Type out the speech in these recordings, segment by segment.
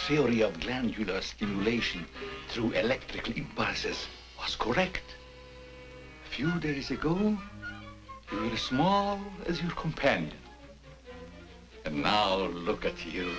Theory of glandular stimulation through electrical impulses was correct. A few days ago, you were as small as your companion. And now look at you.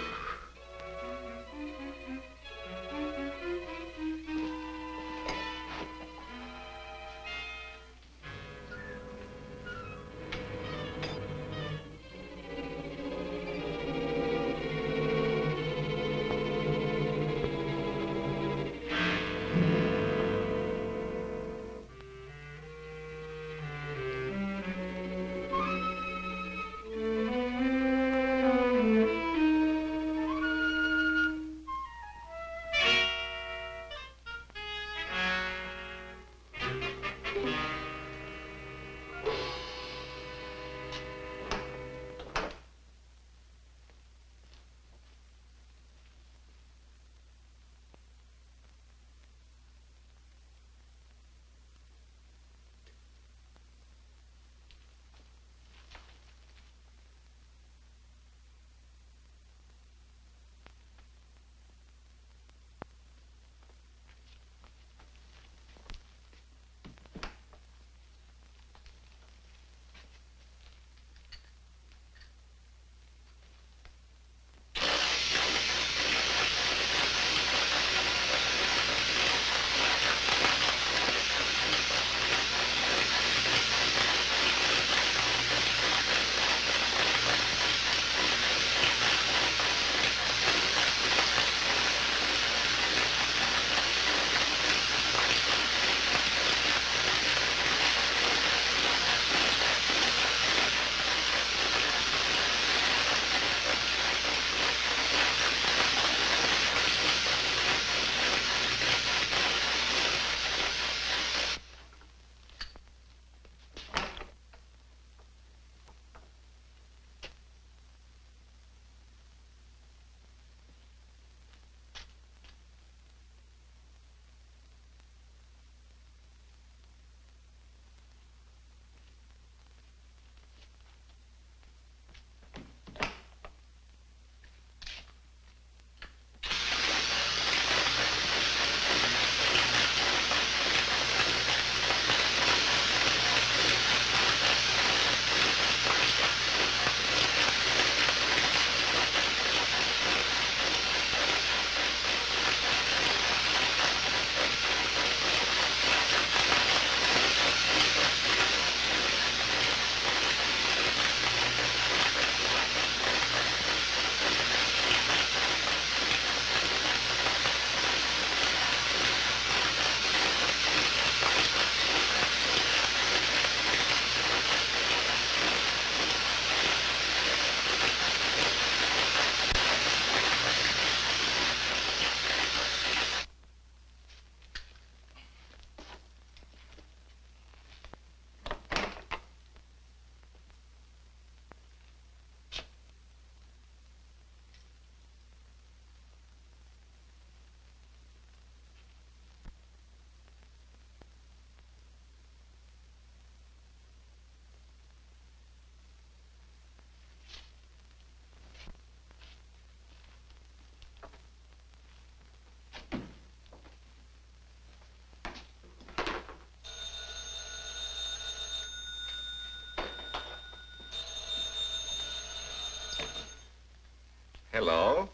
Hello.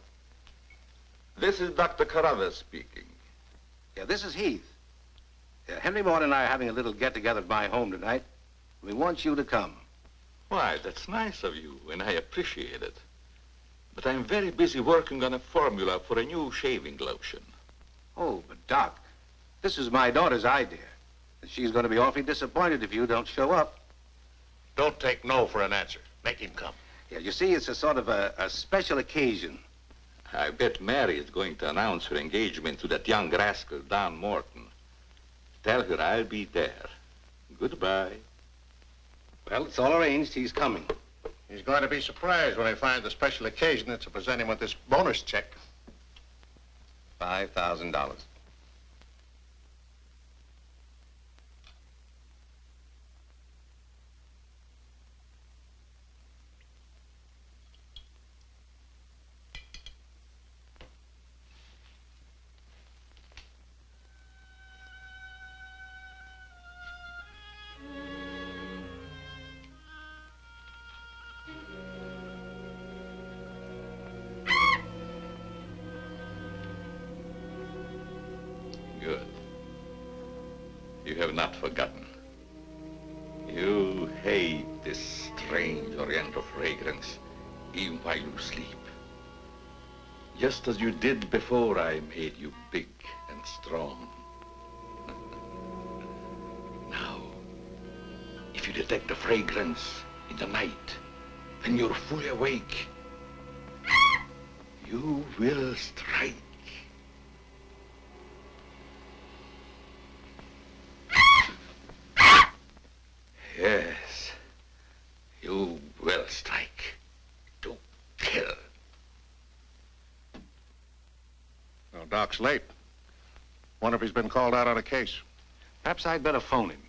This is Dr. Carruthers speaking. Yeah, this is Heath. Henry Morton and I are having a little get-together at my home tonight. We want you to come. Why, that's nice of you, and I appreciate it. But I'm very busy working on a formula for a new shaving lotion. Oh, but Doc, this is my daughter's idea. And she's going to be awfully disappointed if you don't show up. Don't take no for an answer. Make him come. Yeah, you see, it's a sort of a special occasion. I bet Mary is going to announce her engagement to that young rascal, Don Morton. Tell her I'll be there. Goodbye. Well, it's all arranged. He's coming. He's going to be surprised when he finds the special occasion that's to present him with this bonus check. $5,000. Good. You have not forgotten. You hate this strange oriental fragrance, even while you sleep. Just as you did before I made you big and strong. Now, if you detect the fragrance in the night, when you're fully awake, you will strike. Yes, you will strike to kill. Well, Doc's late. Wonder if he's been called out on a case. Perhaps I'd better phone him.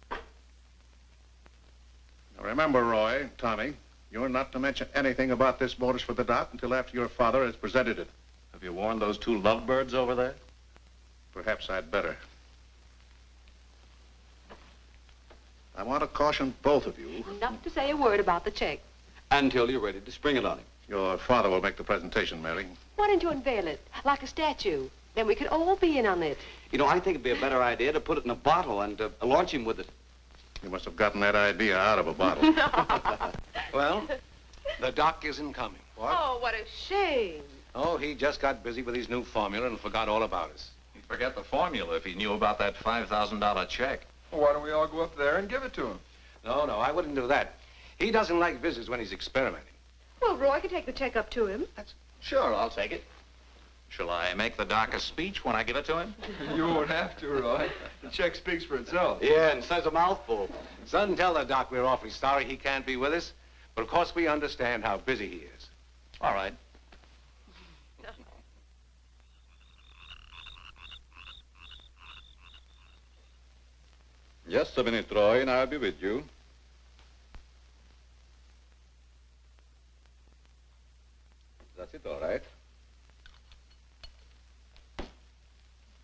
Now, remember, Roy, Tommy, you're not to mention anything about this bonus for the Doc until after your father has presented it. Have you warned those two lovebirds over there? Perhaps I'd better. I want to caution both of you. Not to say a word about the check. Until you're ready to spring it on him. Your father will make the presentation, Mary. Why don't you unveil it, like a statue? Then we could all be in on it. You know, I think it'd be a better idea to put it in a bottle and launch him with it. You must have gotten that idea out of a bottle. Well, the Doc isn't coming. What? Oh, what a shame. Oh, he just got busy with his new formula and forgot all about us. He'd forget the formula if he knew about that $5,000 check. Well, why don't we all go up there and give it to him? No, I wouldn't do that. He doesn't like visitors when he's experimenting. Well, Roy could take the check up to him. Sure, I'll take it. Shall I make the Doc a speech when I give it to him? You won't have to, Roy. The check speaks for itself. Yeah, and says a mouthful. Son, tell the Doc we're awfully sorry he can't be with us, but of course we understand how busy he is. All right. Just a minute, Roy, and I'll be with you. That's it, all right.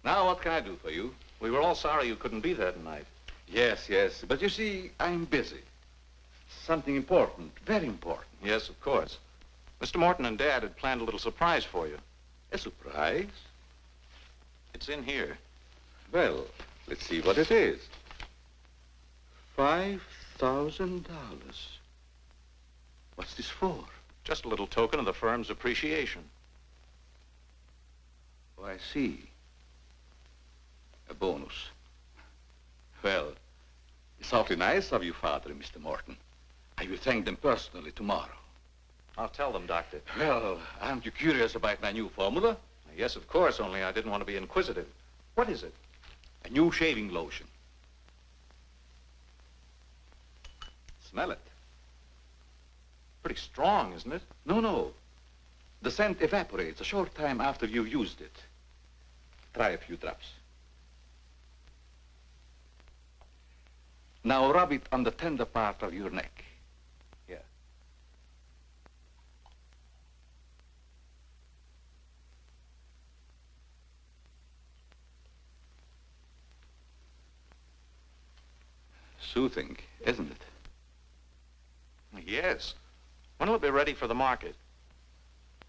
Now, what can I do for you? We were all sorry you couldn't be there tonight. Yes, but you see, I'm busy. Something important, very important. Yes, of course. Mr. Morton and Dad had planned a little surprise for you. A surprise? It's in here. Well, let's see what it is. $5,000. What's this for? Just a little token of the firm's appreciation. Oh, I see. A bonus. Well, it's awfully nice of you, Father and Mr. Morton. I will thank them personally tomorrow. I'll tell them, Doctor. Well, aren't you curious about my new formula? Yes, of course, only I didn't want to be inquisitive. What is it? A new shaving lotion. Smell it. Pretty strong, isn't it? No. The scent evaporates a short time after you've used it. Try a few drops. Now rub it on the tender part of your neck. Here. soothing, isn't it? Yes. When will it be ready for the market?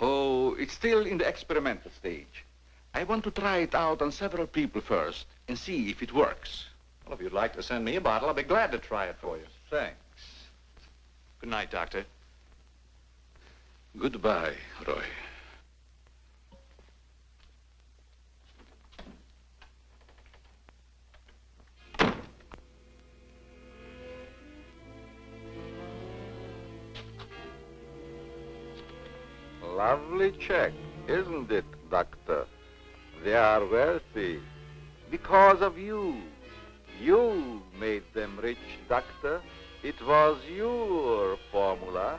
Oh, it's still in the experimental stage. I want to try it out on several people first and see if it works. Well, if you'd like to send me a bottle, I'll be glad to try it for you. Thanks. Good night, Doctor. Goodbye, Roy. Lovely check, isn't it, Doctor? They are wealthy because of you. You made them rich, Doctor. It was your formula.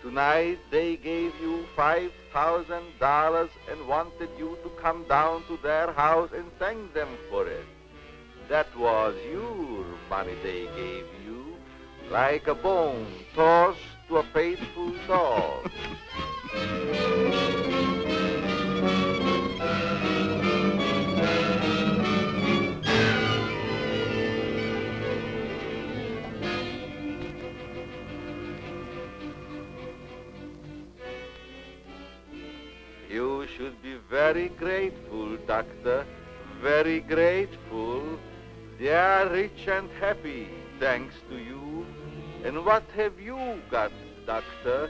Tonight they gave you $5,000 and wanted you to come down to their house and thank them for it. That was your money they gave you, like a bone tossed to a faithful dog. You should be very grateful, Doctor, very grateful. They are rich and happy, thanks to you. And what have you got, Doctor?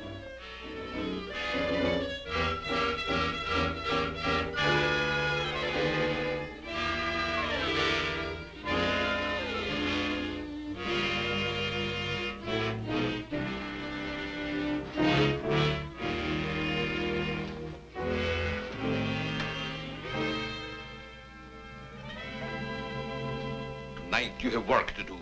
Tonight you have work to do.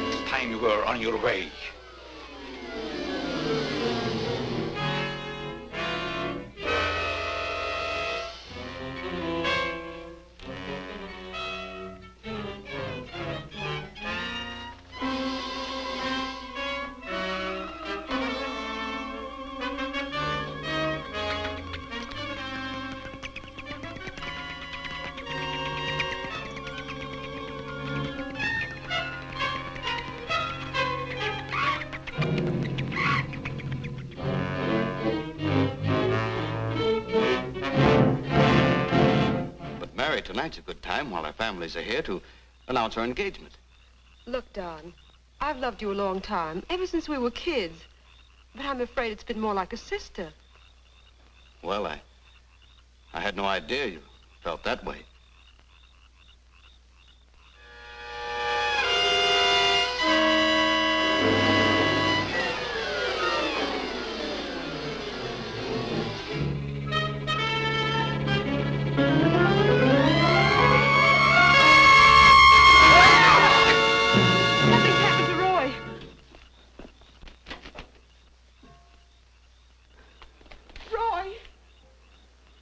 It's time you were on your way. Tonight's a good time while our families are here to announce our engagement. Look, Don, I've loved you a long time, ever since we were kids. But I'm afraid it's been more like a sister. Well, I had no idea you felt that way.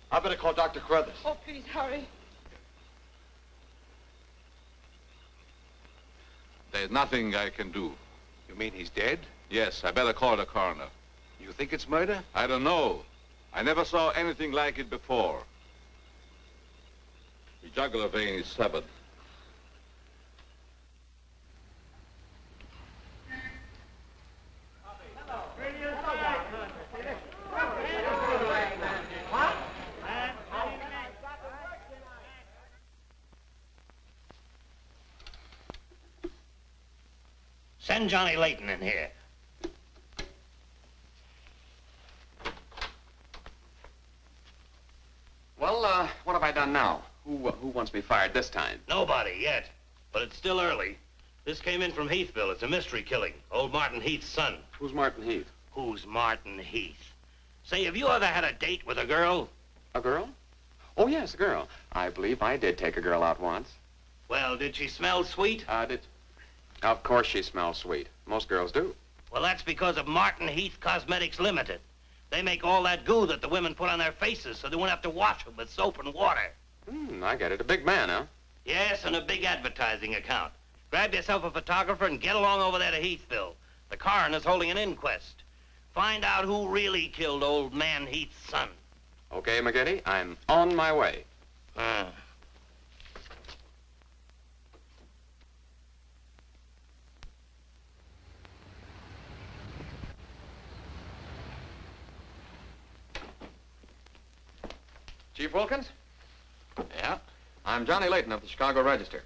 I better call Dr. Carruthers. Oh, please, hurry. There's nothing I can do. You mean he's dead? Yes, I better call the coroner. You think it's murder? I don't know. I never saw anything like it before. The jugular vein is severed. Send Johnny Layton in here. Well, what have I done now? Who wants me fired this time? Nobody yet, but it's still early. This came in from Heathville. It's a mystery killing. Old Martin Heath's son. Who's Martin Heath? Who's Martin Heath? Say, have you ever had a date with a girl? A girl? Oh, yes, a girl. I believe I did take a girl out once. Well, did she smell sweet? Of course she smells sweet. Most girls do. Well, that's because of Martin Heath Cosmetics Limited. They make all that goo that the women put on their faces so they won't have to wash them with soap and water. I get it. A big man, huh? Yes, and a big advertising account. Grab yourself a photographer and get along over there to Heathville. The coroner's holding an inquest. Find out who really killed old man Heath's son. Okay, McGinty, I'm on my way. Chief Wilkins? Yeah? I'm Johnny Layton of the Chicago Register.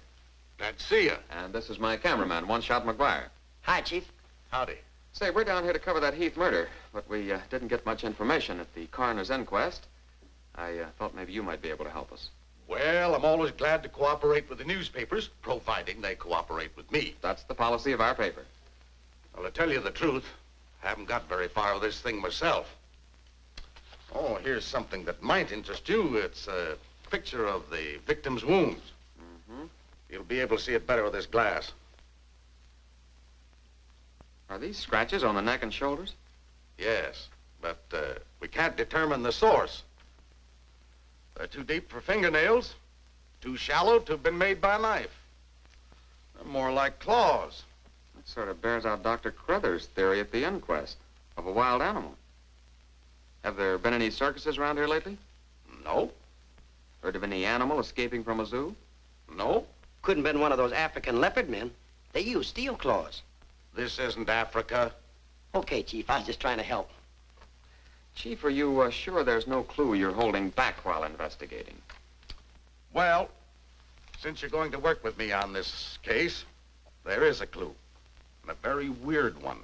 Glad to see you. And this is my cameraman, One Shot McGuire. Hi, Chief. Howdy. Say, we're down here to cover that Heath murder, but we didn't get much information at the coroner's inquest. I thought maybe you might be able to help us. Well, I'm always glad to cooperate with the newspapers, providing they cooperate with me. That's the policy of our paper. Well, to tell you the truth, I haven't got very far with this thing myself. Oh, here's something that might interest you. It's a picture of the victim's wounds. Mm-hmm. You'll be able to see it better with this glass. Are these scratches on the neck and shoulders? Yes, but we can't determine the source. They're too deep for fingernails, too shallow to have been made by a knife. They're more like claws. That sort of bears out Dr. Crothers' theory at the inquest of a wild animal. Have there been any circuses around here lately? No. Heard of any animal escaping from a zoo? No. Couldn't have been one of those African leopard men. They use steel claws. This isn't Africa. Okay, Chief, I was just trying to help. Chief, are you sure there's no clue you're holding back while investigating? Well, since you're going to work with me on this case, there is a clue, and a very weird one.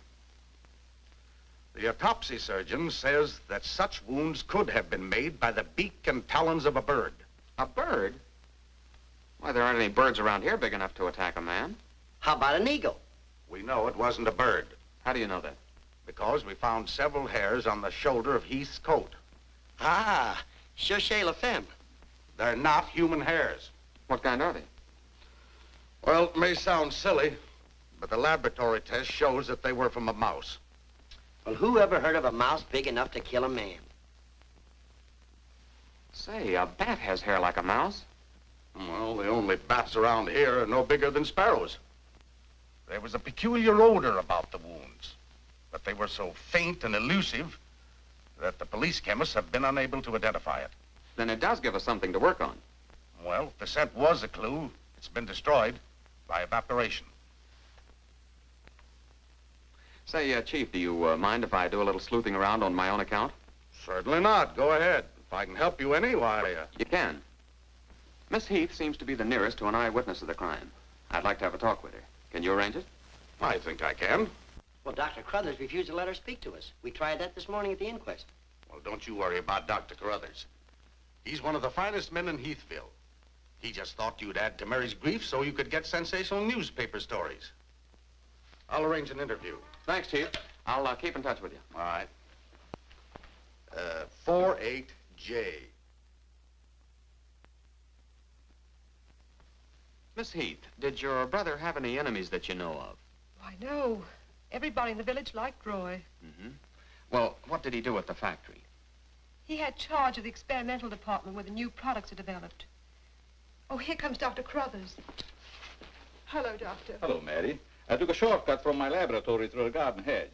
The autopsy surgeon says that such wounds could have been made by the beak and talons of a bird. A bird? Why, there aren't any birds around here big enough to attack a man. How about an eagle? We know it wasn't a bird, How do you know that? because we found several hairs on the shoulder of Heath's coat. Ah, Cherchez la femme. They're not human hairs. What kind are they? Well, it may sound silly, but the laboratory test shows that they were from a mouse. Well, who ever heard of a mouse big enough to kill a man? Say, a bat has hair like a mouse. Well, the only bats around here are no bigger than sparrows. There was a peculiar odor about the wounds, but they were so faint and elusive that the police chemists have been unable to identify it. Then it does give us something to work on. Well, if the scent was a clue, it's been destroyed by evaporation. Say, Chief, do you mind if I do a little sleuthing around on my own account? Certainly not. Go ahead. If I can help you any, why, You can. Miss Heath seems to be the nearest to an eyewitness of the crime. I'd like to have a talk with her. Can you arrange it? I think I can. Well, Dr. Crothers refused to let her speak to us. We tried that this morning at the inquest. Well, don't you worry about Dr. Carruthers. He's one of the finest men in Heathville. He just thought you'd add to Mary's grief so you could get sensational newspaper stories. I'll arrange an interview. Thanks, Chief. I'll keep in touch with you. All right. 48J. Miss Heath, did your brother have any enemies that you know of? Why, no. Everybody in the village liked Roy. Mm-hmm. Well, what did he do at the factory? He had charge of the experimental department where the new products are developed. Oh, here comes Dr. Crothers. Hello, Doctor. Hello, Mary. I took a shortcut from my laboratory through the garden hedge.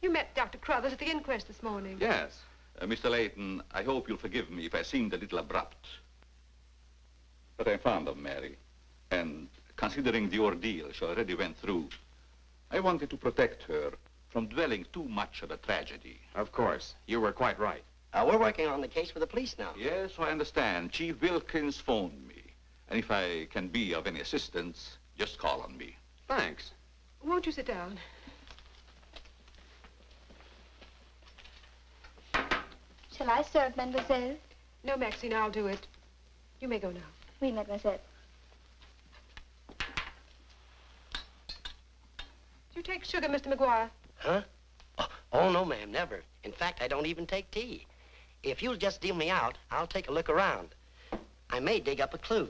You met Dr. Crothers at the inquest this morning. Yes. Mr. Layton, I hope you'll forgive me if I seemed a little abrupt. But I'm fond of Mary. And considering the ordeal she already went through, I wanted to protect her from dwelling too much on the tragedy. Of course. You were quite right. We're working on the case with the police now. Yes, I understand. Chief Wilkins phoned me. And if I can be of any assistance, just call on me. Thanks. Won't you sit down? Shall I serve, mademoiselle? No, Maxine, I'll do it. You may go now. Oui, mademoiselle. Do you take sugar, Mr. McGuire? Huh? Oh, no, ma'am, never. In fact, I don't even take tea. If you'll just deal me out, I'll take a look around. I may dig up a clue.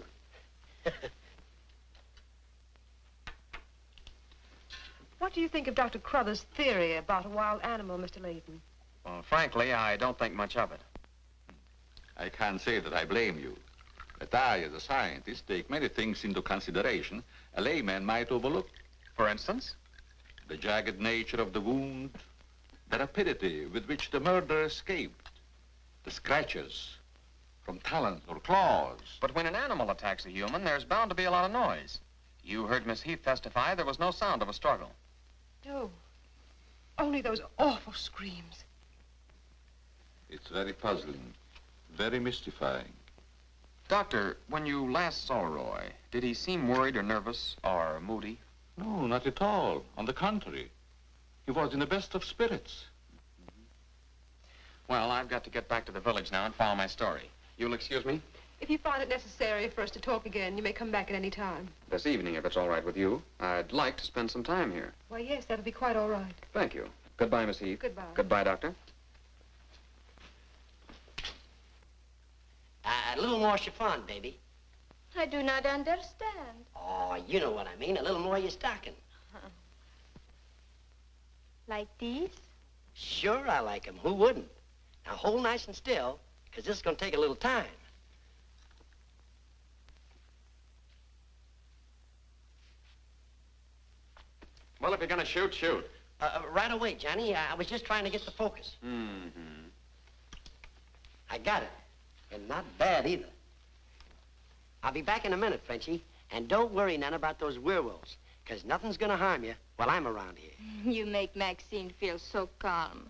What do you think of Dr. Crothers' theory about a wild animal, Mr. Layton? Well, frankly, I don't think much of it. I can't say that I blame you. But I, as a scientist, take many things into consideration a layman might overlook. For instance? The jagged nature of the wound, the rapidity with which the murderer escaped, the scratches from talons or claws. But when an animal attacks a human, there's bound to be a lot of noise. You heard Miss Heath testify there was no sound of a struggle. No. Only those awful screams. It's very puzzling. Very mystifying. Doctor, when you last saw Roy, did he seem worried or nervous or moody? No, not at all. On the contrary. He was in the best of spirits. Well, I've got to get back to the village now and follow my story. You'll excuse me? If you find it necessary for us to talk again, you may come back at any time. This evening, if it's all right with you. I'd like to spend some time here. Why, yes, that'll be quite all right. Thank you. Goodbye, Miss Heath. Goodbye. Goodbye, Doctor. A little more chiffon, baby. I do not understand. Oh, you know what I mean. A little more of your stocking. Like these? Sure, I like 'em. Who wouldn't? Now, hold nice and still, because this is going to take a little time. Well, if you're going to shoot, shoot. Right away, Johnny. I was just trying to get the focus. Mm-hmm. I got it. And not bad, either. I'll be back in a minute, Frenchie. And don't worry none about those werewolves, because nothing's going to harm you while I'm around here. You make Maxine feel so calm.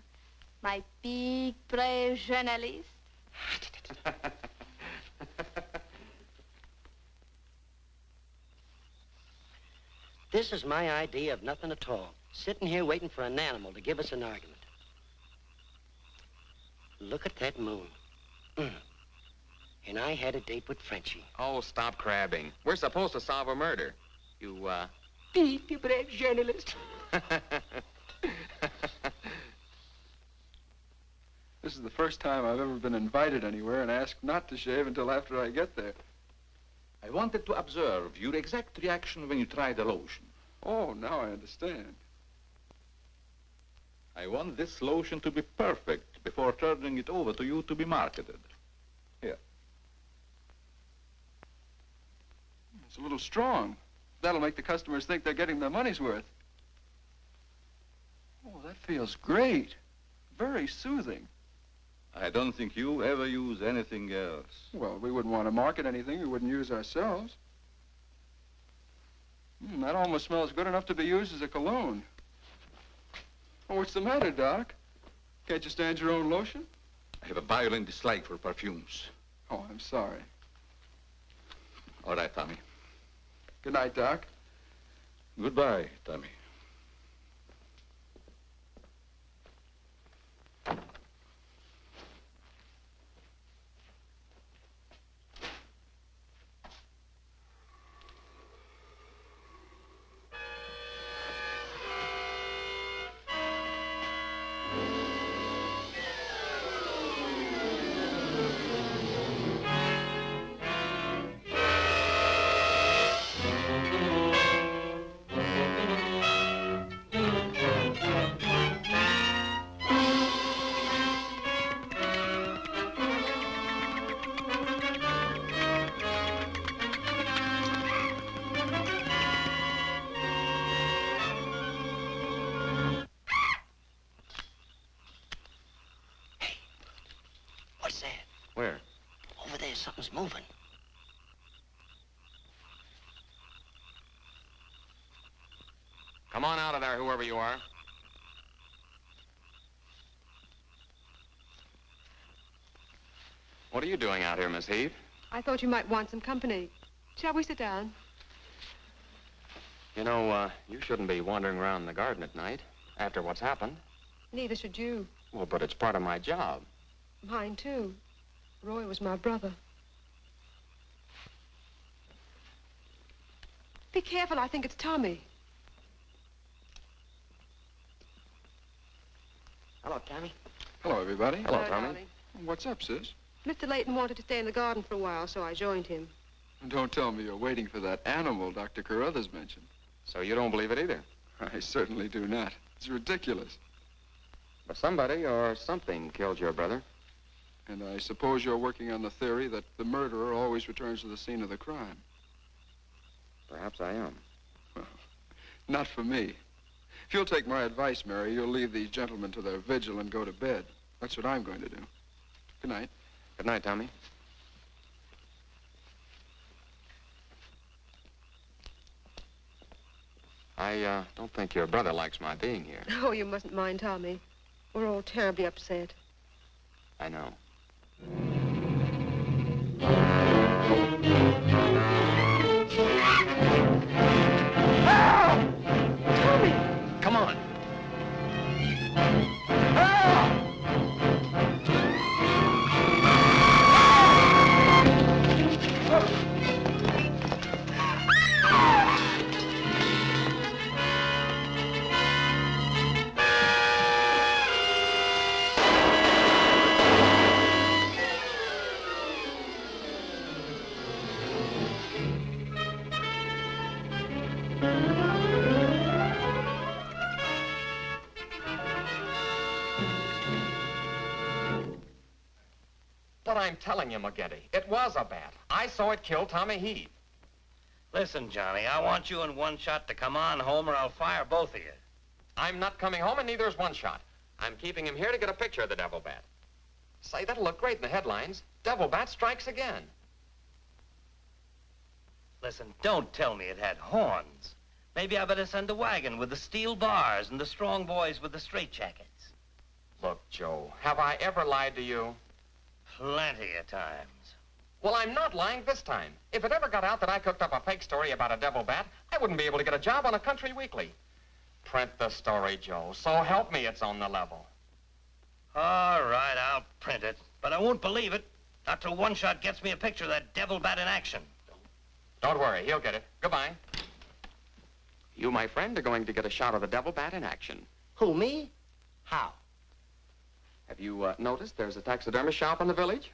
My big, brave journalist. This is my idea of nothing at all. Sitting here waiting for an animal to give us an argument. Look at that moon. And I had a date with Frenchie. Oh, stop crabbing. We're supposed to solve a murder. You, Big, brave journalist. This is the first time I've ever been invited anywhere and asked not to shave until after I get there. I wanted to observe your exact reaction when you tried the lotion. Oh, now I understand. I want this lotion to be perfect before turning it over to you to be marketed. Here. It's a little strong. That'll make the customers think they're getting their money's worth. Oh, that feels great. Very soothing. I don't think you ever use anything else. Well, we wouldn't want to market anything we wouldn't use ourselves. That almost smells good enough to be used as a cologne. Oh, what's the matter, Doc? Can't you stand your own lotion? I have a violent dislike for perfumes. Oh, I'm sorry. All right, Tommy. Good night, Doc. Goodbye, Tommy. What's that? Where? Over there, something's moving. Come on out of there, whoever you are. What are you doing out here, Miss Heath? I thought you might want some company. Shall we sit down? You know, you shouldn't be wandering around the garden at night after what's happened. Neither should you. Well, but it's part of my job. Mine, too. Roy was my brother. Be careful, I think it's Tommy. Hello, Tommy. Hello, everybody. Hello, Tommy. darling. What's up, sis? Mr. Layton wanted to stay in the garden for a while, so I joined him. Don't tell me you're waiting for that animal Dr. Carruthers mentioned. So you don't believe it either? I certainly do not. It's ridiculous. But somebody or something killed your brother. And I suppose you're working on the theory that the murderer always returns to the scene of the crime. Perhaps I am. Well, not for me. If you'll take my advice, Mary, you'll leave these gentlemen to their vigil and go to bed. That's what I'm going to do. Good night. Good night, Tommy. I don't think your brother likes my being here. Oh, you mustn't mind Tommy. We're all terribly upset. I know. I'm telling you, McGinty. It was a bat. I saw it kill Tommy Heath. Listen, Johnny, I want you and One Shot to come on home or I'll fire both of you. I'm not coming home, and neither is One Shot. I'm keeping him here to get a picture of the Devil Bat. Say, that'll look great in the headlines. Devil Bat strikes again. Listen, don't tell me it had horns. Maybe I better send a wagon with the steel bars and the strong boys with the straitjackets. Look, Joe, have I ever lied to you? Plenty of times. Well, I'm not lying this time. If it ever got out that I cooked up a fake story about a Devil Bat, I wouldn't be able to get a job on a country weekly. Print the story, Joe. So help me, it's on the level. All right, I'll print it. But I won't believe it. Not till One Shot gets me a picture of that Devil Bat in action. Don't worry, he'll get it. Goodbye. You, my friend, are going to get a shot of the Devil Bat in action. Who, me? How? Have you noticed there's a taxidermist shop in the village?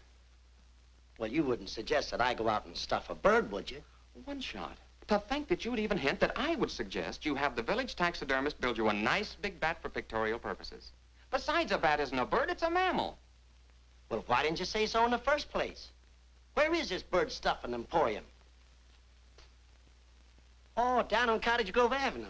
Well, you wouldn't suggest that I go out and stuff a bird, would you? One Shot. To think that you'd even hint that I would suggest you have the village taxidermist build you a nice big bat for pictorial purposes. Besides, a bat isn't a bird, it's a mammal. Well, why didn't you say so in the first place? Where is this bird stuffing emporium? Oh, down on Cottage Grove Avenue.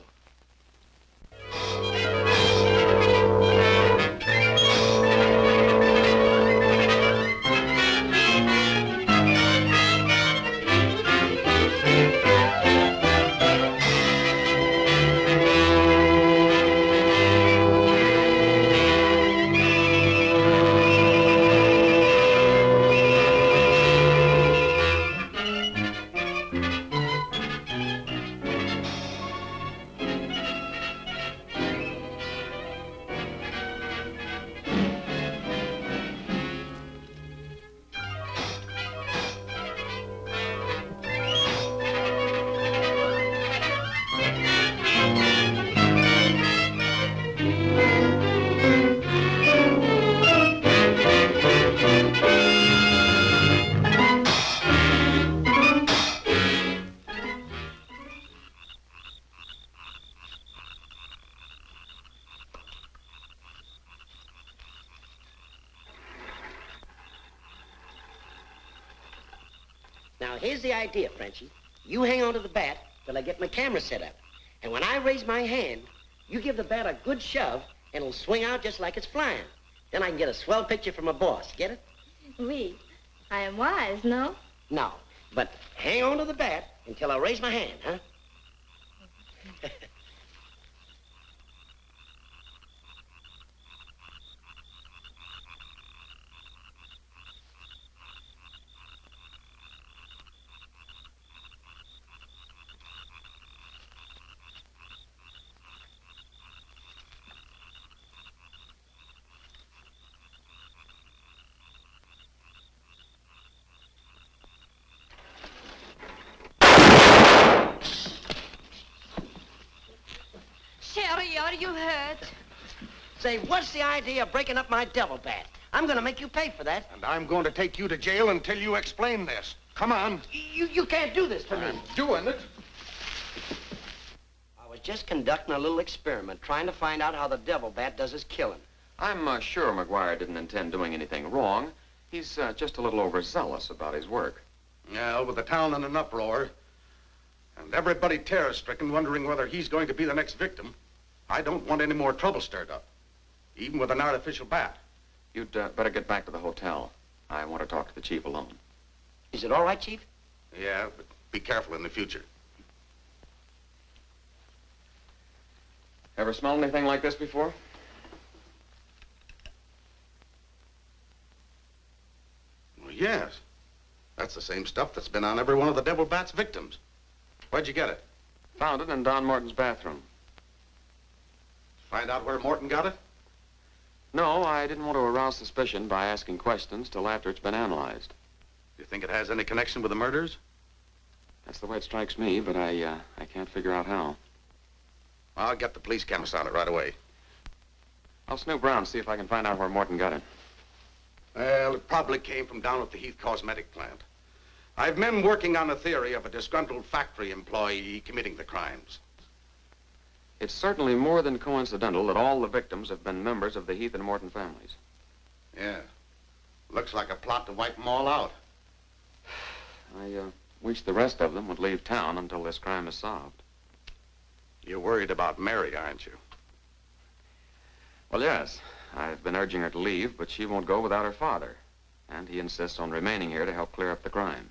Now, here's the idea, Frenchie. You hang on to the bat till I get my camera set up. And when I raise my hand, you give the bat a good shove, and it'll swing out just like it's flying. Then I can get a swell picture from my boss. Get it? Oui. I am wise, no? No. But hang on to the bat until I raise my hand, huh? Sherry, are you hurt? Say, what's the idea of breaking up my devil bat? I'm going to make you pay for that. And I'm going to take you to jail until you explain this. Come on. You can't do this to me. I'm doing it. I was just conducting a little experiment, trying to find out how the devil bat does his killing. I'm sure McGuire didn't intend doing anything wrong. He's just a little overzealous about his work. Yeah, with the town in an uproar, and everybody terror-stricken, wondering whether he's going to be the next victim, I don't want any more trouble stirred up, even with an artificial bat. You'd better get back to the hotel. I want to talk to the chief alone. Is it all right, Chief? Yeah, but be careful in the future. Ever smelled anything like this before? Well, yes. That's the same stuff that's been on every one of the Devil Bat's victims. Where'd you get it? Found it in Don Morton's bathroom. Find out where Morton got it? No, I didn't want to arouse suspicion by asking questions till after it's been analyzed. You think it has any connection with the murders? That's the way it strikes me, but I can't figure out how. I'll get the police chemist on it right away. I'll snoop around, see if I can find out where Morton got it. Well, it probably came from down at the Heath Cosmetic plant. I've men working on a theory of a disgruntled factory employee committing the crimes. It's certainly more than coincidental that all the victims have been members of the Heath and Morton families. Yeah. Looks like a plot to wipe them all out. I wish the rest of them would leave town until this crime is solved. You're worried about Mary, aren't you? Well, yes. I've been urging her to leave, but she won't go without her father. And he insists on remaining here to help clear up the crime.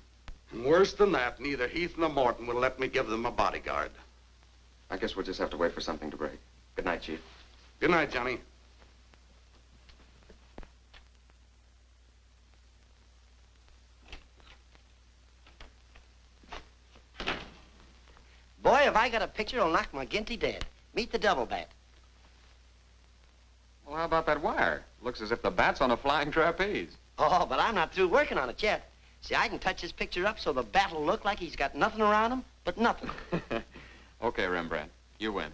And worse than that, neither Heath nor Morton will let me give them a bodyguard. I guess we'll just have to wait for something to break. Good night, Chief. Good night, Johnny. Boy, have I got a picture that'll knock McGinty dead. Meet the double bat. Well, how about that wire? Looks as if the bat's on a flying trapeze. Oh, but I'm not through working on it yet. See, I can touch this picture up so the bat will look like he's got nothing around him but nothing. Okay, Rembrandt. You win.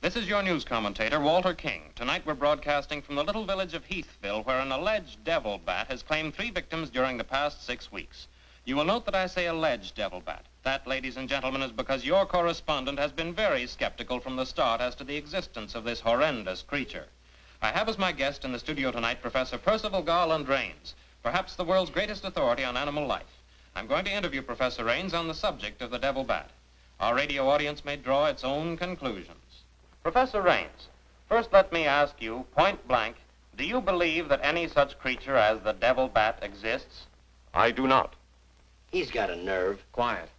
This is your news commentator, Walter King. Tonight we're broadcasting from the little village of Heathville, where an alleged devil bat has claimed 3 victims during the past 6 weeks. You will note that I say alleged devil bat. That, ladies and gentlemen, is because your correspondent has been very skeptical from the start as to the existence of this horrendous creature. I have as my guest in the studio tonight Professor Percival Garland Rains, perhaps the world's greatest authority on animal life. I'm going to interview Professor Rains on the subject of the devil bat. Our radio audience may draw its own conclusions. Professor Rains, first let me ask you, point blank, do you believe that any such creature as the devil bat exists? I do not. He's got a nerve. Quiet.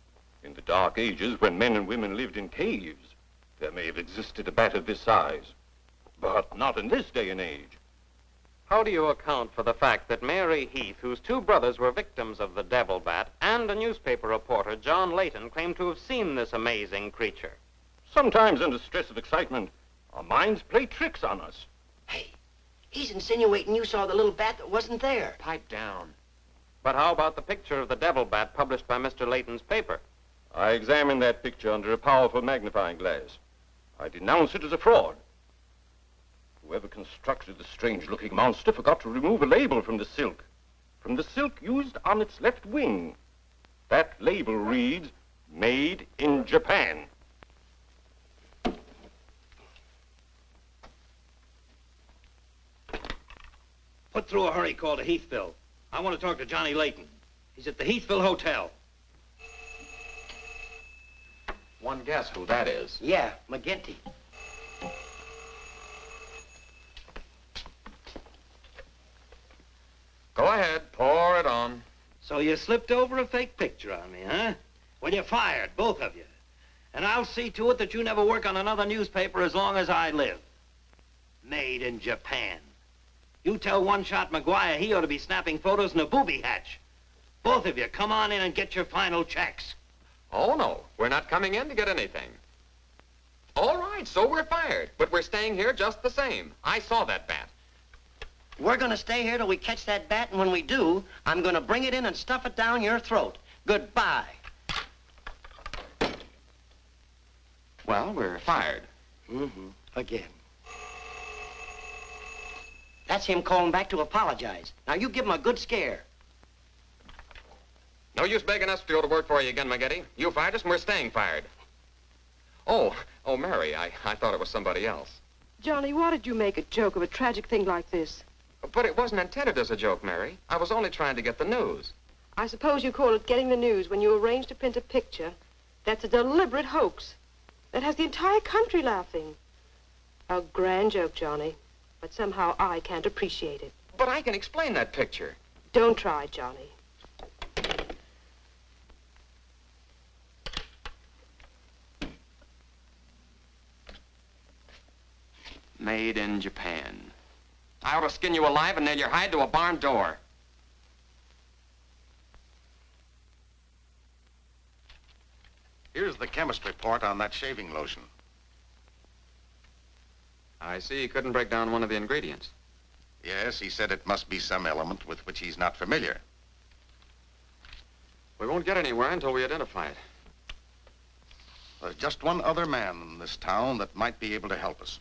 In the Dark Ages, when men and women lived in caves, there may have existed a bat of this size. But not in this day and age. How do you account for the fact that Mary Heath, whose 2 brothers were victims of the devil bat, and a newspaper reporter, John Layton, claim to have seen this amazing creature? Sometimes under stress of excitement, our minds play tricks on us. Hey, he's insinuating you saw the little bat that wasn't there. Pipe down. But how about the picture of the devil bat published by Mr. Layton's paper? I examined that picture under a powerful magnifying glass. I denounce it as a fraud. Whoever constructed the strange-looking monster forgot to remove a label from the silk used on its left wing. That label reads, "Made in Japan." Put through a hurry call to Heathville. I want to talk to Johnny Layton. He's at the Heathville Hotel. One guess who that is. Yeah, McGinty. Go ahead, pour it on. So you slipped over a fake picture on me, huh? Well, you're fired, both of you. And I'll see to it that you never work on another newspaper as long as I live. Made in Japan. You tell One-Shot McGuire he ought to be snapping photos in a booby hatch. Both of you, come on in and get your final checks. Oh, no. We're not coming in to get anything. All right, so we're fired. But we're staying here just the same. I saw that bat. We're gonna stay here till we catch that bat, and when we do, I'm gonna bring it in and stuff it down your throat. Goodbye. Well, we're fired. Mm-hmm. Again. That's him calling back to apologize. Now, you give him a good scare. No use begging us to go to work for you again, McGinty. You fired us and we're staying fired. Oh, Mary, I thought it was somebody else. Johnny, why did you make a joke of a tragic thing like this? But it wasn't intended as a joke, Mary. I was only trying to get the news. I suppose you call it getting the news when you arrange to print a picture. That's a deliberate hoax. That has the entire country laughing. A grand joke, Johnny. But somehow I can't appreciate it. But I can explain that picture. Don't try, Johnny. Made in Japan. I ought to skin you alive and nail your hide to a barn door. Here's the chemist report on that shaving lotion. I see you couldn't break down one of the ingredients. Yes, he said it must be some element with which he's not familiar. We won't get anywhere until we identify it. There's just one other man in this town that might be able to help us.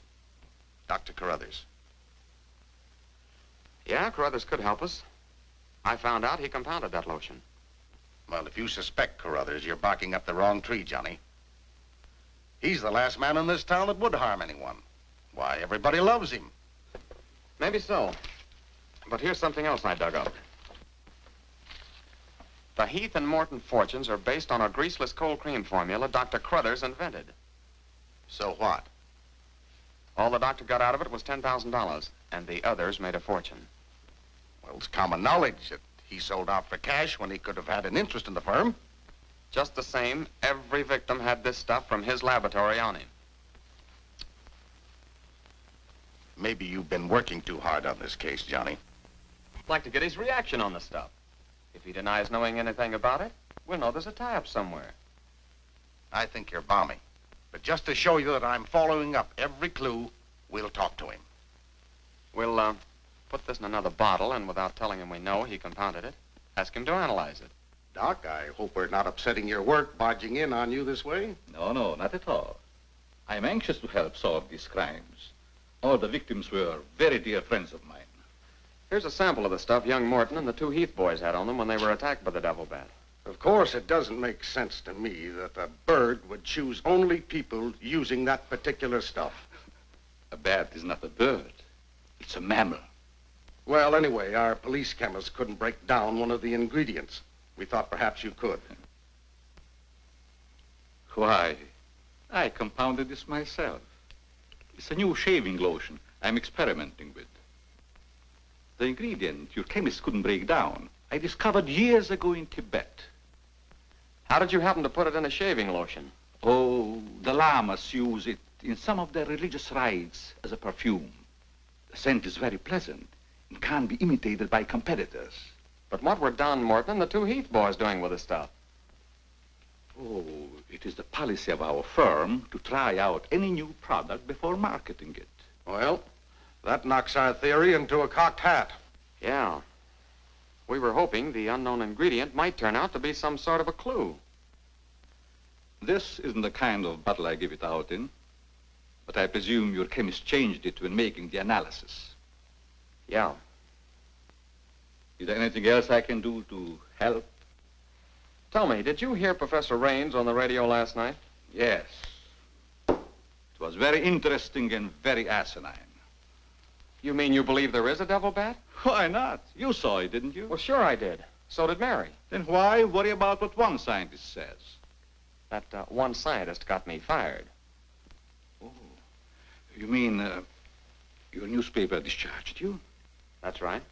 Dr. Carruthers. Yeah, Carruthers could help us. I found out he compounded that lotion. Well, if you suspect Carruthers, you're barking up the wrong tree, Johnny. He's the last man in this town that would harm anyone. Why, everybody loves him. Maybe so. But here's something else I dug up. The Heath and Morton fortunes are based on a greaseless cold cream formula Dr. Crothers invented. So what? All the doctor got out of it was $10,000, and the others made a fortune. Well, it's common knowledge that he sold out for cash when he could have had an interest in the firm. Just the same, every victim had this stuff from his laboratory on him. Maybe you've been working too hard on this case, Johnny. I'd like to get his reaction on the stuff. If he denies knowing anything about it, we'll know there's a tie-up somewhere. I think you're balmy. But just to show you that I'm following up every clue, we'll talk to him. We'll, put this in another bottle, and without telling him we know he compounded it, ask him to analyze it. Doc, I hope we're not upsetting your work barging in on you this way. No, no, not at all. I'm anxious to help solve these crimes. All the victims were very dear friends of mine. Here's a sample of the stuff young Morton and the two Heath boys had on them when they were attacked by the devil bat. Of course, it doesn't make sense to me that a bird would choose only people using that particular stuff. A bat is not a bird. It's a mammal. Well, anyway, our police chemist couldn't break down one of the ingredients. We thought perhaps you could. Why, I compounded this myself. It's a new shaving lotion I'm experimenting with. The ingredient your chemist couldn't break down, I discovered years ago in Tibet. How did you happen to put it in a shaving lotion? Oh, the lamas use it in some of their religious rites as a perfume. The scent is very pleasant and can't be imitated by competitors. But what were Don Morton and the two Heath boys doing with the stuff? Oh, it is the policy of our firm to try out any new product before marketing it. Well, that knocks our theory into a cocked hat. Yeah. We were hoping the unknown ingredient might turn out to be some sort of a clue. This isn't the kind of bottle I give it out in, but I presume your chemist changed it when making the analysis. Yeah. Is there anything else I can do to help? Tell me, did you hear Professor Raines on the radio last night? Yes. It was very interesting and very asinine. You mean you believe there is a devil bat? Why not? You saw it, didn't you? Well, sure I did. So did Mary. Then why worry about what one scientist says? That one scientist got me fired. Oh, you mean your newspaper discharged you? That's right.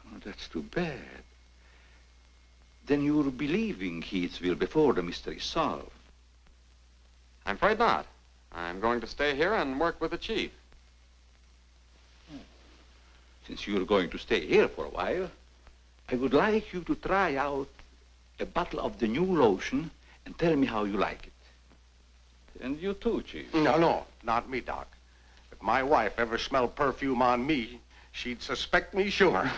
Oh, that's too bad. Then you're believing Heathville before the mystery is solved. I'm afraid not. I'm going to stay here and work with the chief. Since you're going to stay here for a while, I would like you to try out a bottle of the new lotion and tell me how you like it. And you too, Chief. No, not me, Doc. If my wife ever smelled perfume on me, she'd suspect me sure.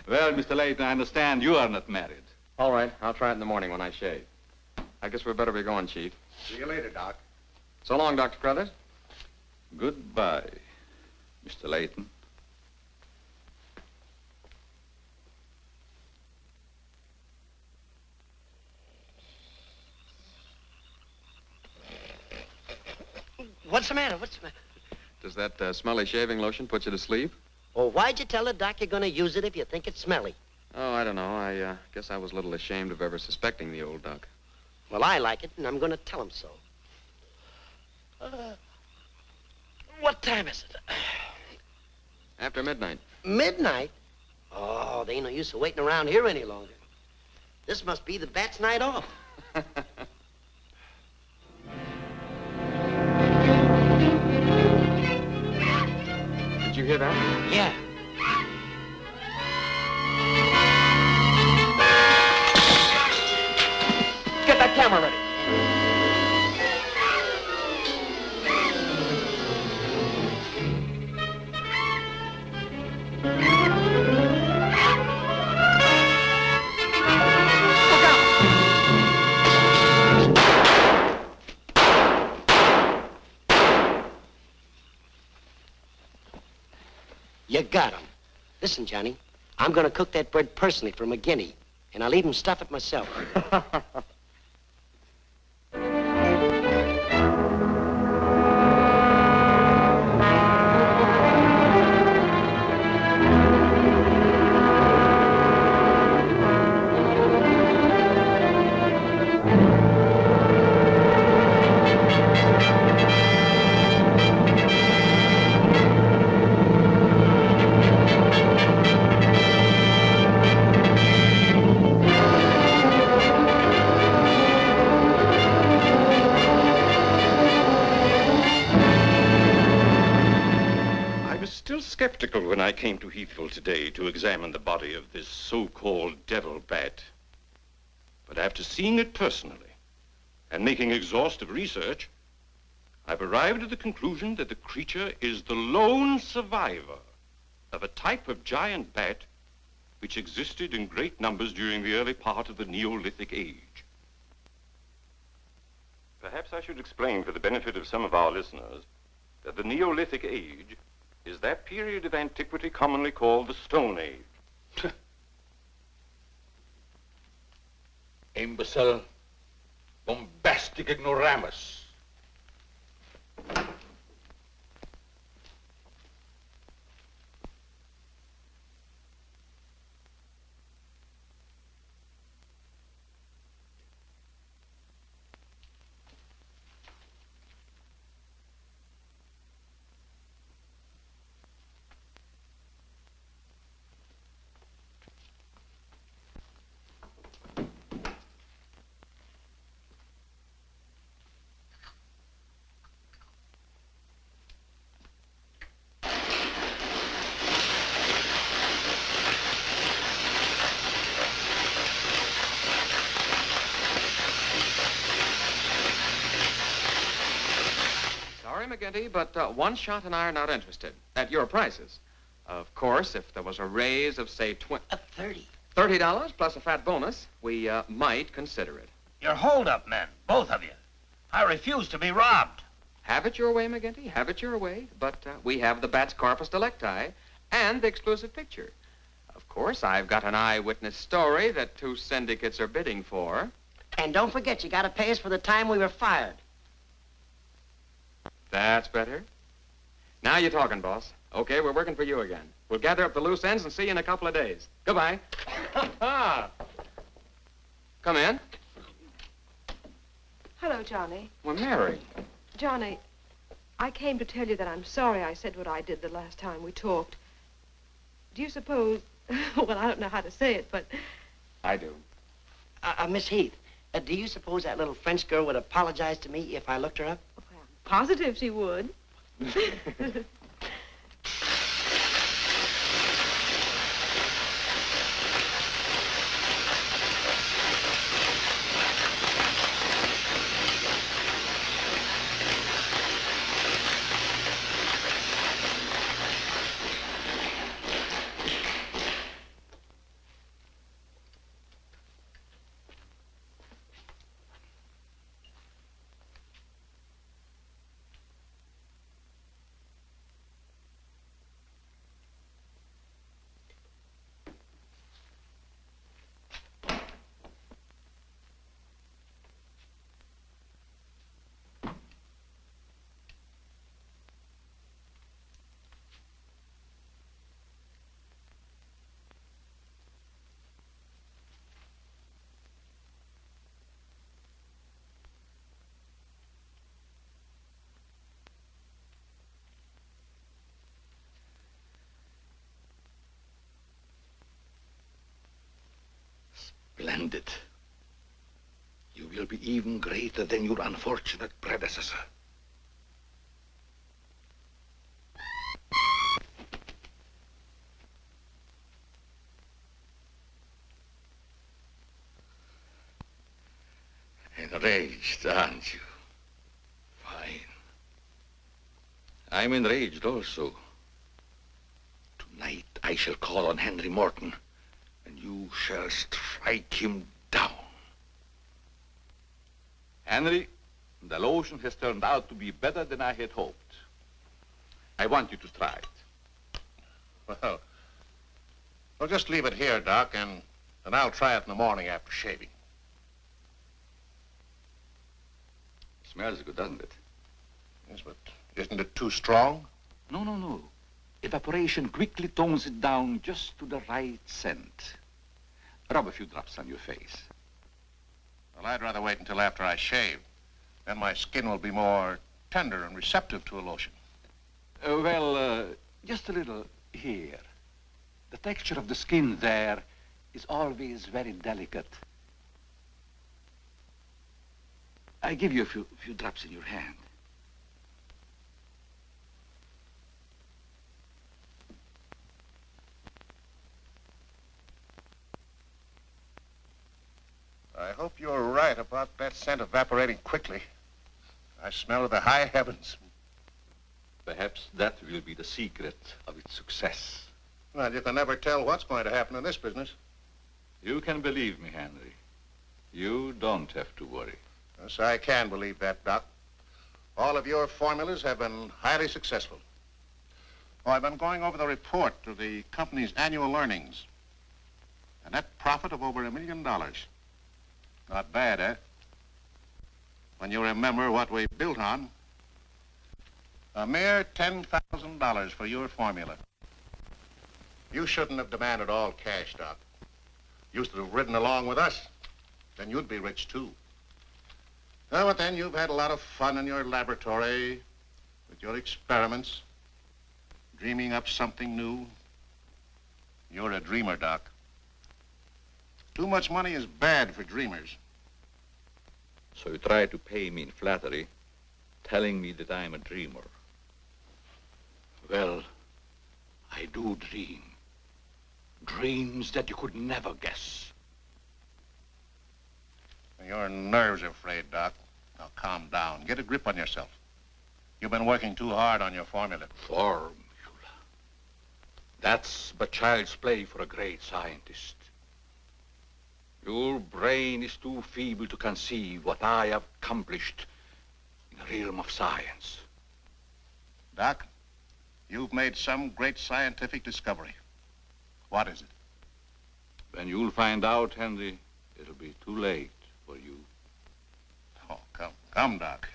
Well, Mr. Layton, I understand you are not married. All right, I'll try it in the morning when I shave. I guess we better be going, Chief. See you later, Doc. So long, Dr. Crothers. Goodbye, Mr. Layton. What's the matter? What's the matter? Does that smelly shaving lotion put you to sleep? Oh, why'd you tell the doc you're going to use it if you think it's smelly? Oh, I don't know. I guess I was a little ashamed of ever suspecting the old duck. Well, I like it, and I'm going to tell him so. What time is it? After midnight. Midnight? Oh, there ain't no use of waiting around here any longer. This must be the bat's night off. Did you hear that? Yeah. Get that camera ready. You got him. Listen, Johnny, I'm going to cook that bird personally for McGinney, and I'll even stuff it myself. was skeptical when I came to Heathville today to examine the body of this so-called devil bat. But after seeing it personally and making exhaustive research, I've arrived at the conclusion that the creature is the lone survivor of a type of giant bat which existed in great numbers during the early part of the Neolithic age. Perhaps I should explain for the benefit of some of our listeners that the Neolithic age is that period of antiquity commonly called the Stone Age. Imbecile, bombastic ignoramus. McGinty, but One Shot and I are not interested at your prices. Of course, if there was a raise of, say, $30 plus a fat bonus, we might consider it. You're hold-up men, both of you. I refuse to be robbed. Have it your way, McGinty. Have it your way. But we have the bat's corpus delicti and the exclusive picture. Of course, I've got an eyewitness story that 2 syndicates are bidding for. And don't forget, you got to pay us for the time we were fired. That's better. Now you're talking, boss. Okay, we're working for you again. We'll gather up the loose ends and see you in a couple of days. Goodbye. Come in. Hello, Johnny. Well, Mary. Johnny, I came to tell you that I'm sorry I said what I did the last time we talked. Do you suppose... well, I don't know how to say it, but... I do. Miss Heath, do you suppose that little French girl would apologize to me if I looked her up? Positive she would. Splendid. You will be even greater than your unfortunate predecessor. Enraged, aren't you? Fine. I'm enraged also. Tonight I shall call on Henry Morton, and you shall strike him down. Henry, the lotion has turned out to be better than I had hoped. I want you to try it. Well, just leave it here, Doc, and I'll try it in the morning after shaving. Smells good, doesn't it? Yes, but isn't it too strong? No, no, no. Evaporation quickly tones it down just to the right scent. Rub a few drops on your face. Well, I'd rather wait until after I shave. Then my skin will be more tender and receptive to a lotion. Just a little here. The texture of the skin there is always very delicate. I give you a few drops in your hand. hope you're right about that scent evaporating quickly. I smell the high heavens. Perhaps that will be the secret of its success. Well, you can never tell what's going to happen in this business. You can believe me, Henry. You don't have to worry. Yes, I can believe that, Doc. All of your formulas have been highly successful. Oh, I've been going over the report of the company's annual earnings. A net profit of over $1 million. Not bad, eh? When you remember what we built on. A mere $10,000 for your formula. You shouldn't have demanded all cash, Doc. You should have ridden along with us. Then you'd be rich, too. Oh, but then you've had a lot of fun in your laboratory with your experiments, dreaming up something new. You're a dreamer, Doc. Too much money is bad for dreamers. So you try to pay me in flattery, telling me that I'm a dreamer. Well, I do dream. Dreams that you could never guess. Your nerves are frayed, Doc. Now calm down. Get a grip on yourself. You've been working too hard on your formula. Formula. That's but child's play for a great scientist. Your brain is too feeble to conceive what I have accomplished in the realm of science. Doc, you've made some great scientific discovery. What is it? When you'll find out, Henry, it'll be too late for you. Oh, come, Doc.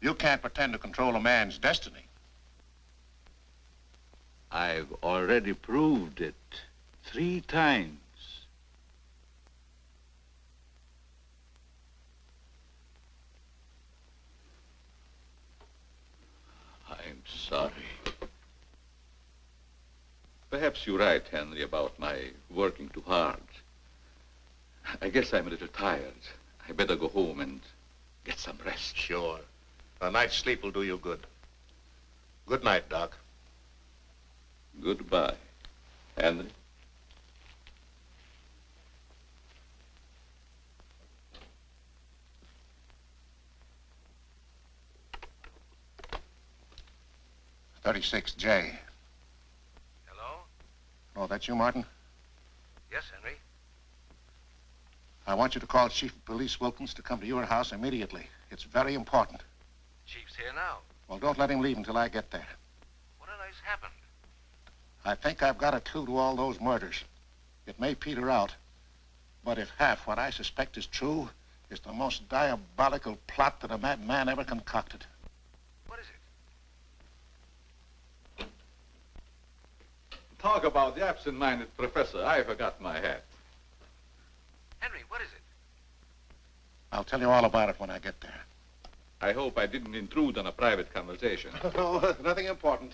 You can't pretend to control a man's destiny. I've already proved it 3 times. I'm sorry. Perhaps you're right, Henry, about my working too hard. I guess I'm a little tired. I better go home and get some rest. Sure. A night's sleep will do you good. Good night, Doc. Goodbye, Henry. .36J. Hello? Oh, that's you, Martin? Yes, Henry. I want you to call Chief of Police Wilkins to come to your house immediately. It's very important. Chief's here now. Well, don't let him leave until I get there. What on earth's happened? I think I've got a clue to all those murders. It may peter out, but if half what I suspect is true, it's the most diabolical plot that a madman ever concocted. What is it? Talk about the absent-minded professor. I forgot my hat. Henry, what is it? I'll tell you all about it when I get there. I hope I didn't intrude on a private conversation. No, nothing important.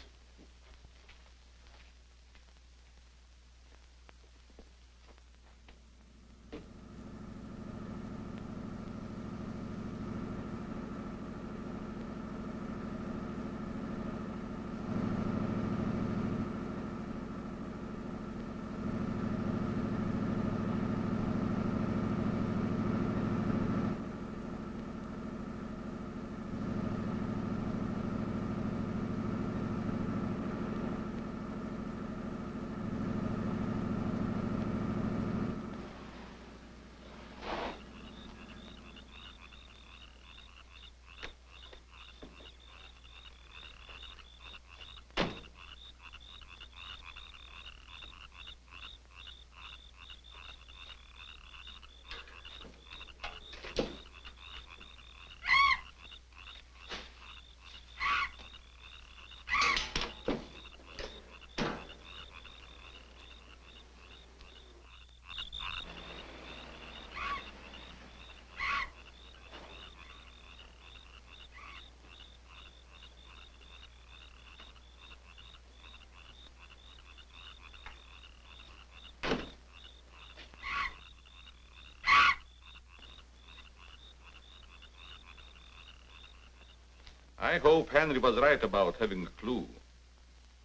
I hope Henry was right about having a clue.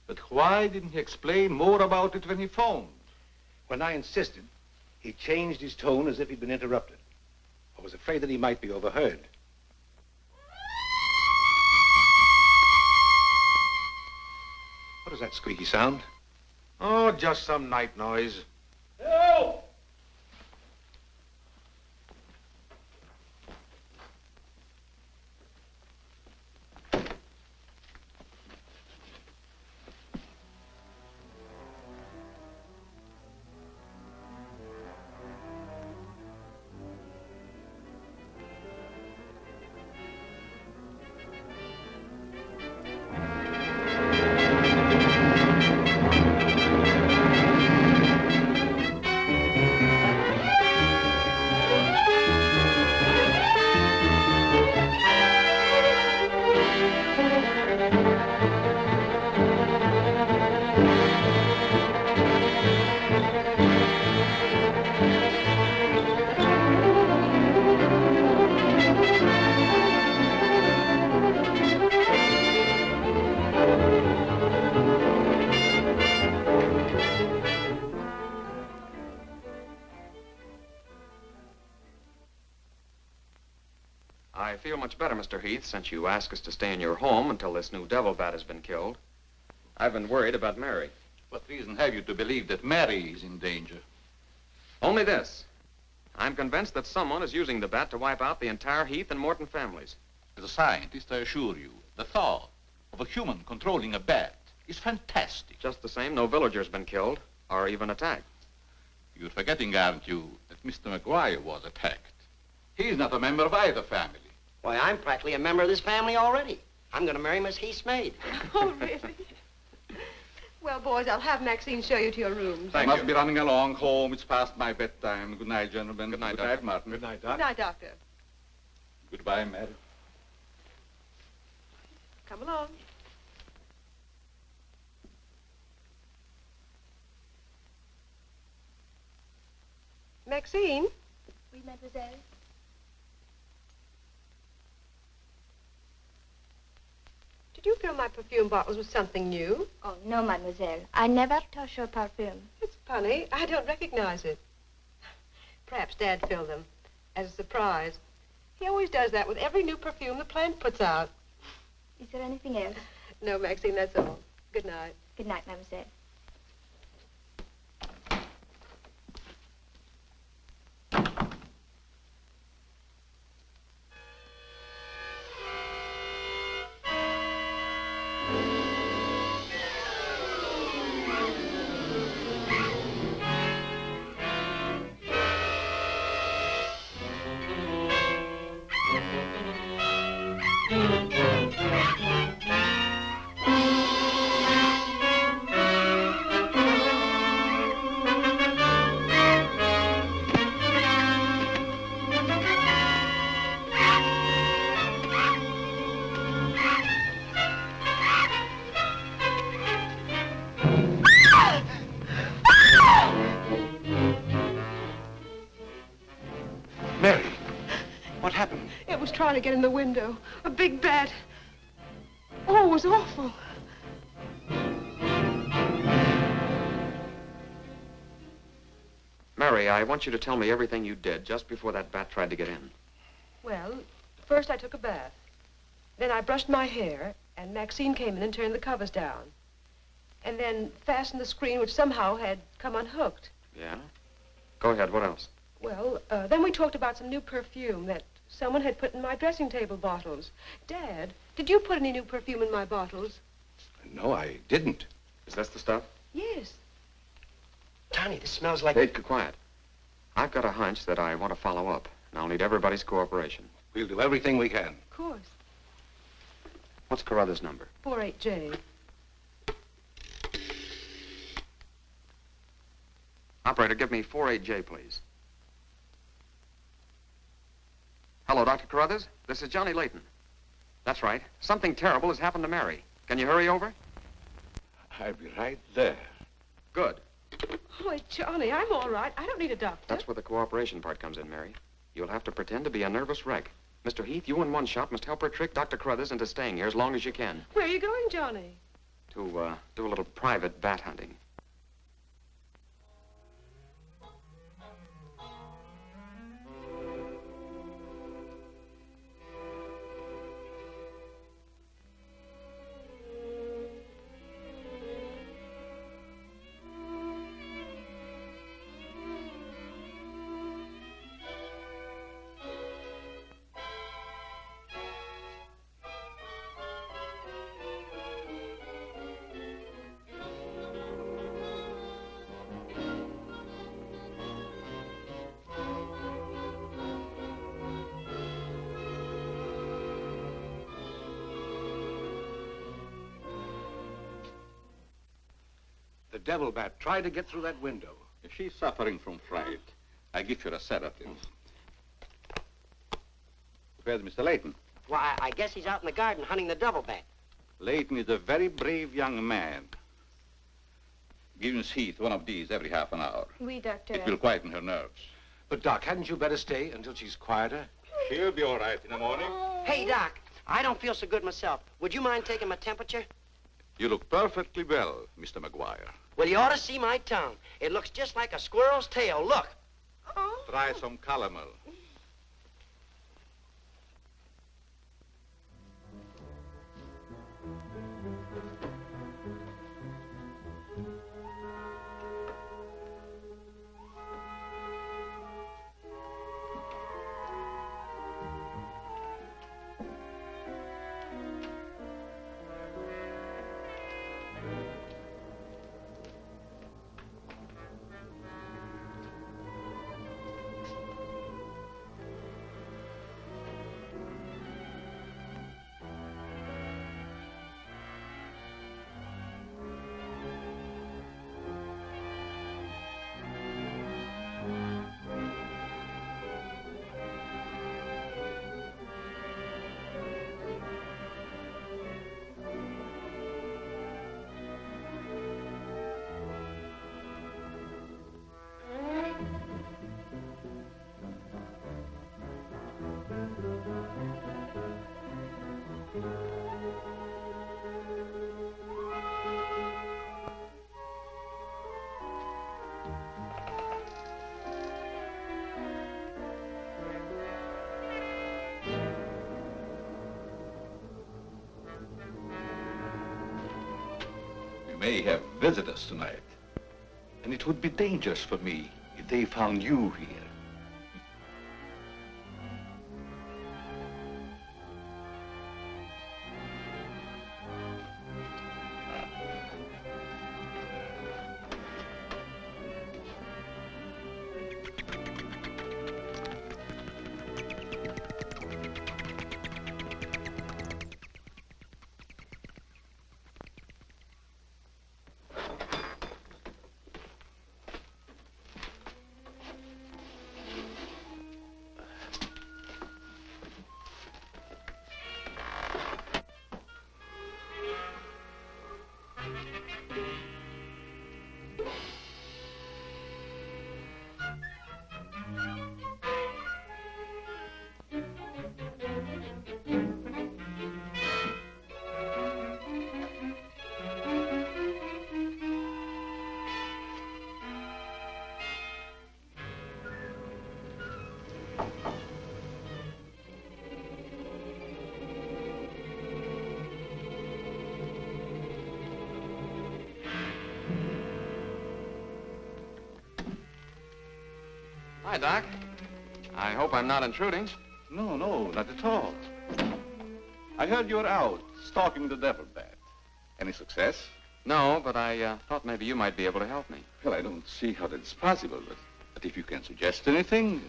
But why didn't he explain more about it when he phoned? When I insisted, he changed his tone as if he'd been interrupted. I was afraid that he might be overheard. What is that squeaky sound? Oh, just some night noise. Help! I feel much better, Mr. Heath, since you asked us to stay in your home until this new devil bat has been killed. I've been worried about Mary. What reason have you to believe that Mary is in danger? Only this. I'm convinced that someone is using the bat to wipe out the entire Heath and Morton families. As a scientist, I assure you, the thought of a human controlling a bat is fantastic. Just the same, no villager's been killed or even attacked. You're forgetting, aren't you, that Mr. McGuire was attacked. He's not a member of either family. Why, I'm practically a member of this family already. I'm going to marry Miss Heath's maid. Oh, really? Well, boys, I'll have Maxine show you to your rooms. I must be running along home. It's past my bedtime. Good night, gentlemen. Good night, Good night, Martin. Good night, Doc. Good night, Doctor. Goodbye, Mary. Come along. Maxine? Oui, mademoiselle. Did you fill my perfume bottles with something new? Oh, no, mademoiselle. I never touch your perfume. It's funny. I don't recognize it. Perhaps Dad filled them as a surprise. He always does that with every new perfume the plant puts out. Is there anything else? No, Maxine, that's all. Good night. Good night, mademoiselle. Mary, what happened? It was trying to get in the window. A big bat. Oh, it was awful. Mary, I want you to tell me everything you did just before that bat tried to get in. Well, first I took a bath. Then I brushed my hair, and Maxine came in and turned the covers down. And then fastened the screen, which somehow had come unhooked. Yeah? Go ahead, what else? Well, then we talked about some new perfume that someone had put in my dressing table bottles. Dad, did you put any new perfume in my bottles? No, I didn't. Is this the stuff? Yes. Tony, this smells like... Hey, quiet. I've got a hunch that I want to follow up, and I'll need everybody's cooperation. We'll do everything we can. Of course. What's Carruthers' number? 48J. Operator, give me 48J, please. Hello, Dr. Carruthers. This is Johnny Layton. That's right. Something terrible has happened to Mary. Can you hurry over? I'll be right there. Good. Oh, Johnny, I'm all right. I don't need a doctor. That's where the cooperation part comes in, Mary. You'll have to pretend to be a nervous wreck. Mr. Heath, you in one shot must help her trick Dr. Carruthers into staying here as long as you can. Where are you going, Johnny? To, do a little private bat hunting. The devil bat tried to get through that window. If she's suffering from fright, I give her a sedative. Where's Mr. Layton? Why, I guess he's out in the garden hunting the devil bat. Layton is a very brave young man. Give Miss Heath one of these every half an hour. Oui, Doctor. It will quieten her nerves. But, Doc, hadn't you better stay until she's quieter? She'll be all right in the morning. Hey, Doc, I don't feel so good myself. Would you mind taking my temperature? You look perfectly well, Mr. McGuire. Well, you ought to see my tongue. It looks just like a squirrel's tail. Look. Try some calomel. May have visitors tonight. And it would be dangerous for me if they found you here. Hi, Doc. I hope I'm not intruding. No, not at all. I heard you were out stalking the devil bat. Any success? No, but I thought maybe you might be able to help me. Well, I don't see how that's possible, but if you can suggest anything...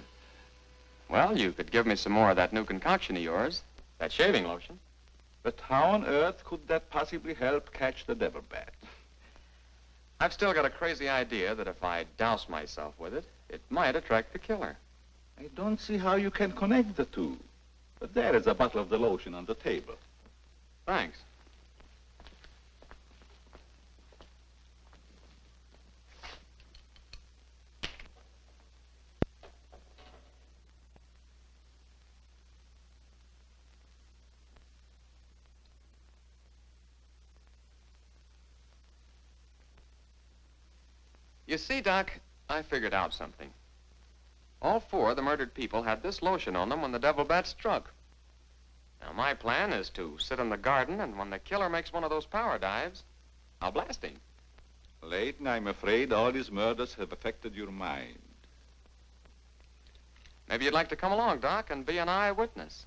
Well, you could give me some more of that new concoction of yours, that shaving lotion. But how on earth could that possibly help catch the devil bat? I've still got a crazy idea that if I douse myself with it, it might attract the killer. I don't see how you can connect the two. But there is a bottle of the lotion on the table. Thanks. You see, Doc, I figured out something. All four of the murdered people had this lotion on them when the devil bat struck. Now, my plan is to sit in the garden, and when the killer makes one of those power dives, I'll blast him. Layton, I'm afraid all these murders have affected your mind. Maybe you'd like to come along, Doc, and be an eyewitness.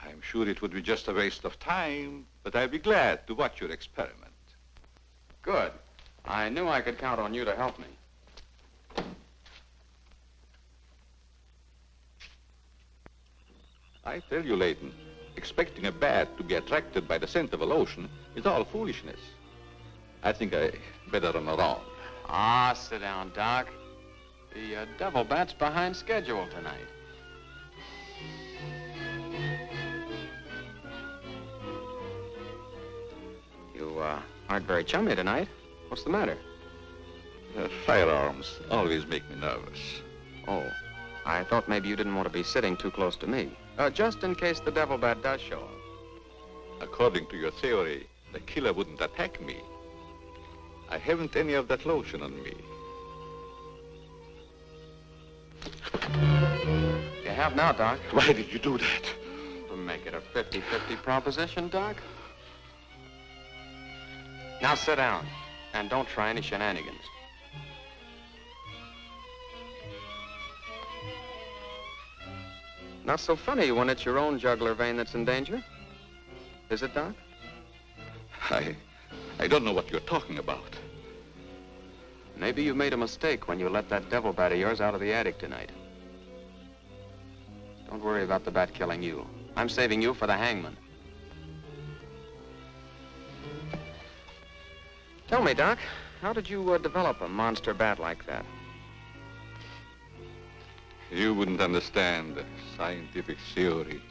I'm sure it would be just a waste of time, but I'd be glad to watch your experiment. Good. I knew I could count on you to help me. I tell you, Layton, expecting a bat to be attracted by the scent of a lotion is all foolishness. I think better run around. Ah, sit down, Doc. The Devil Bat's behind schedule tonight. You aren't very chummy tonight. What's the matter? Firearms always make me nervous. Oh, I thought maybe you didn't want to be sitting too close to me. Just in case the Devil Bat does show up. According to your theory, the killer wouldn't attack me. I haven't any of that lotion on me. You have now, Doc. Why did you do that? To make it a 50-50 proposition, Doc. Now sit down, and don't try any shenanigans. Not so funny when it's your own jugular vein that's in danger. Is it, Doc? I don't know what you're talking about. Maybe you made a mistake when you let that devil bat of yours out of the attic tonight. Don't worry about the bat killing you. I'm saving you for the hangman. Tell me, Doc, how did you develop a monster bat like that? You wouldn't understand scientific theory.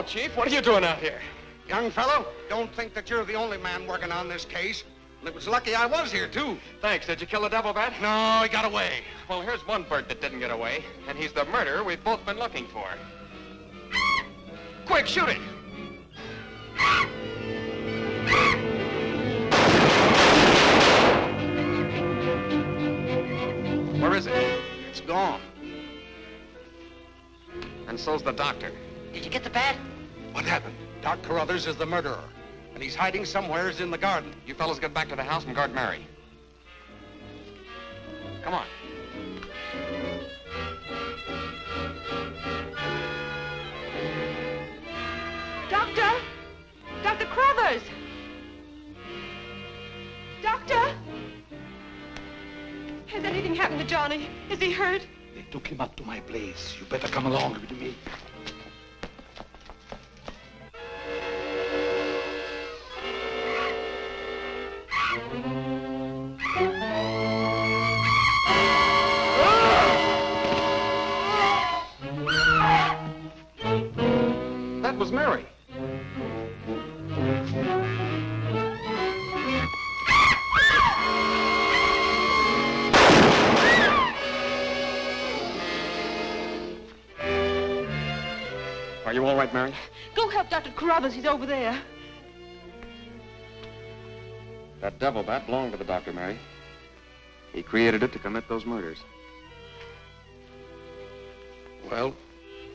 Chief, what are you doing out here? Young fellow, don't think that you're the only man working on this case. And it was lucky I was here, too. Thanks. Did you kill the devil bat? No, he got away. Well, here's one bird that didn't get away, and he's the murderer we've both been looking for. Quick, shoot it! Where is it? It's gone. And so's the doctor. Did you get the bat? What happened? Doc Carruthers is the murderer, and he's hiding somewheres in the garden. You fellas get back to the house and guard Mary. Come on. Doctor! Dr. Carruthers! Doctor! Has anything happened to Johnny? Is he hurt? They took him up to my place. You better come along with me. That was Mary. Are you all right, Mary? Go help Dr. Carruthers. He's over there. That devil bat belonged to the doctor, Mary. He created it to commit those murders. Well,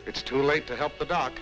it's too late to help the doc.